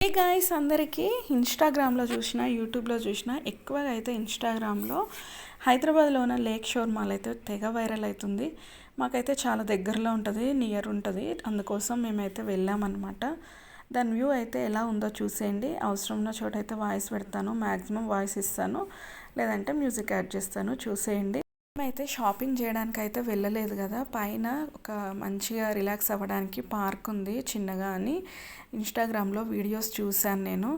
Hey guys అందరికీ ఇన్స్టాగ్రామ్లో చూసిన యూట్యూబ్లో చూసిన ఎక్కువగా అయితే ఇన్స్టాగ్రామ్లో హైదరాబాద్లో ఉన్న లేక్ షోర్ మాల్ అయితే తెగ వైరల్ అవుతుంది. మాకైతే చాలా దగ్గరలో ఉంటుంది, నియర్ ఉంటుంది. అందుకోసం మేమైతే వెళ్ళామన్నమాట. దాని వ్యూ అయితే ఎలా ఉందో చూసేయండి. అవసరం ఉన్న చోట అయితే వాయిస్ పెడతాను, మ్యాక్సిమం వాయిస్ ఇస్తాను, లేదంటే మ్యూజిక్ యాడ్ చేస్తాను, చూసేయండి. మేమైతే షాపింగ్ చేయడానికి అయితే వెళ్ళలేదు కదా, పైన ఒక మంచిగా రిలాక్స్ అవ్వడానికి పార్క్ ఉంది చిన్నగా అని ఇన్స్టాగ్రామ్లో వీడియోస్ చూశాను నేను.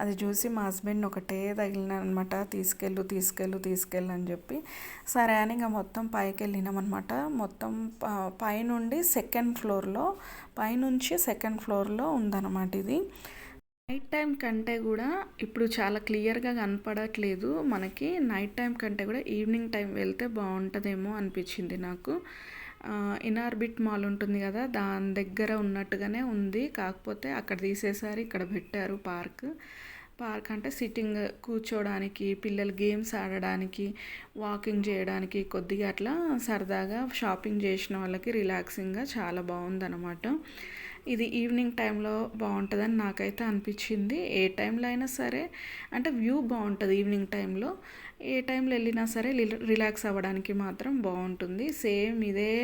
అది చూసి మా హస్బెండ్ ఒకటే తగిలినానమాట, తీసుకెళ్ళు అని చెప్పి. సరే అని ఇంకా మొత్తం పైకి వెళ్ళినామన్నమాట. మొత్తం పైనుండి పైనుంచి సెకండ్ ఫ్లోర్లో ఉందన్నమాట ఇది. నైట్ టైం కంటే కూడా ఇప్పుడు చాలా క్లియర్గా కనపడట్లేదు మనకి. నైట్ టైం కంటే కూడా ఈవినింగ్ టైం వెళ్తే బాగుంటుందేమో అనిపించింది నాకు. ఇనార్బిట్ మాల్ ఉంటుంది కదా, దాని దగ్గర ఉన్నట్టుగానే ఉంది. కాకపోతే అక్కడ తీసేసారి ఇక్కడ పెట్టారు పార్క్ అంటే సిట్టింగ్ కూర్చోడానికి, పిల్లలు గేమ్స్ ఆడడానికి, వాకింగ్ చేయడానికి, కొద్దిగా అట్లా సరదాగా షాపింగ్ చేసిన వాళ్ళకి రిలాక్సింగ్గా చాలా బాగుందన్నమాట. ఇది ఈవినింగ్ టైంలో బాగుంటుందని నాకైతే అనిపించింది. ఏ టైంలో అయినా సరే అంటే వ్యూ బాగుంటుంది ఈవినింగ్ టైంలో. ఏ టైంలో వెళ్ళినా సరే రిలాక్స్ అవ్వడానికి మాత్రం బాగుంటుంది. సేమ్ ఇదే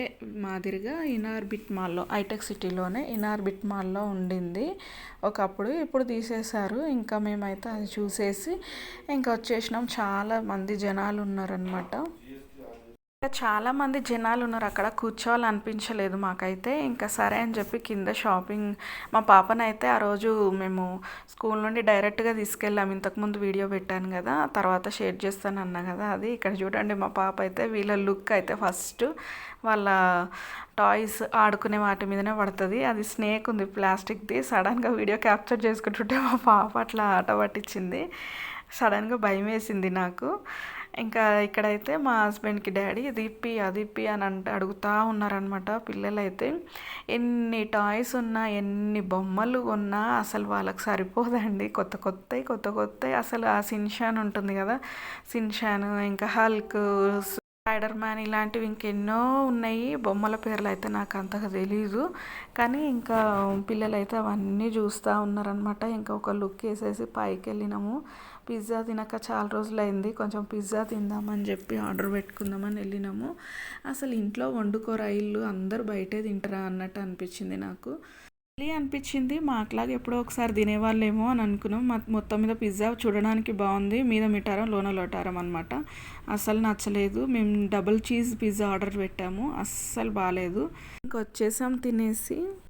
మాదిరిగా ఇనార్బిట్ మాల్లో, హైటెక్ సిటీలోనే ఇనార్బిట్ మాల్లో ఉండింది ఒకప్పుడు. ఇప్పుడు తీసేశారు. ఇంకా మేమైతే అది చూసేసి ఇంకా వచ్చేసినాం. చాలా మంది జనాలు ఉన్నారనమాట. చాలామంది జనాలు ఉన్నారు అక్కడ, కూర్చోవాలనిపించలేదు మాకైతే. ఇంకా సరే అని చెప్పి కింద షాపింగ్, మా పాపనైతే ఆ రోజు మేము స్కూల్ నుండి డైరెక్ట్గా తీసుకెళ్ళాము. ఇంతకుముందు వీడియో పెట్టాను కదా, తర్వాత షేర్ చేస్తాను అన్నా కదా, అది ఇక్కడ చూడండి. మా పాప అయితే వీళ్ళ లుక్ అయితే ఫస్ట్ వాళ్ళ టాయ్స్ ఆడుకునే వాటి మీదనే పడుతుంది. అది స్నేక్ ఉంది ప్లాస్టిక్ది. సడన్గా వీడియో క్యాప్చర్ చేసుకుంటుంటే మా పాప అట్లా ఆట పట్టించింది. సడన్గా భయం వేసింది నాకు. ఇంకా ఇక్కడైతే మా హస్బెండ్కి డాడీ ఇది ఇప్పి అని అడుగుతూ ఉన్నారనమాట. పిల్లలైతే ఎన్ని టాయ్స్ ఉన్నా, ఎన్ని బొమ్మలు ఉన్నా అసలు వాళ్ళకి సరిపోదండి. కొత్త అసలు ఆ సిన్షాన్ ఉంటుంది కదా, సిన్షాన్, ఇంకా హల్క్, స్పైడర్ మ్యాన్, ఇలాంటివి ఇంకెన్నో ఉన్నాయి. బొమ్మల పేర్లు అయితే నాకు అంతగా తెలీదు, కానీ ఇంకా పిల్లలైతే అవన్నీ చూస్తూ ఉన్నారనమాట. ఇంకా ఒక లుక్ వేసేసి పైకి వెళ్ళినాము. పిజ్జా తినక చాలా రోజులైంది, కొంచెం పిజ్జా తిందామని చెప్పి ఆర్డర్ పెట్టుకుందామని వెళ్ళినాము. అసలు ఇంట్లో వండుకోరా ఇల్లు, అందరు బయటే తింటారా అన్నట్టు అనిపించింది నాకు. అనిపించింది మాకులాగా ఎప్పుడో ఒకసారి తినేవాళ్ళేమో అని అనుకున్నాం. మొత్తం మీద పిజ్జా చూడడానికి బాగుంది, మీద మిఠారం లోన లోటారం అనమాట. అస్సలు నచ్చలేదు. మేము డబుల్ చీజ్ పిజ్జా ఆర్డర్ పెట్టాము, అస్సలు బాగాలేదు. ఇంకొచ్చేసాం తినేసి.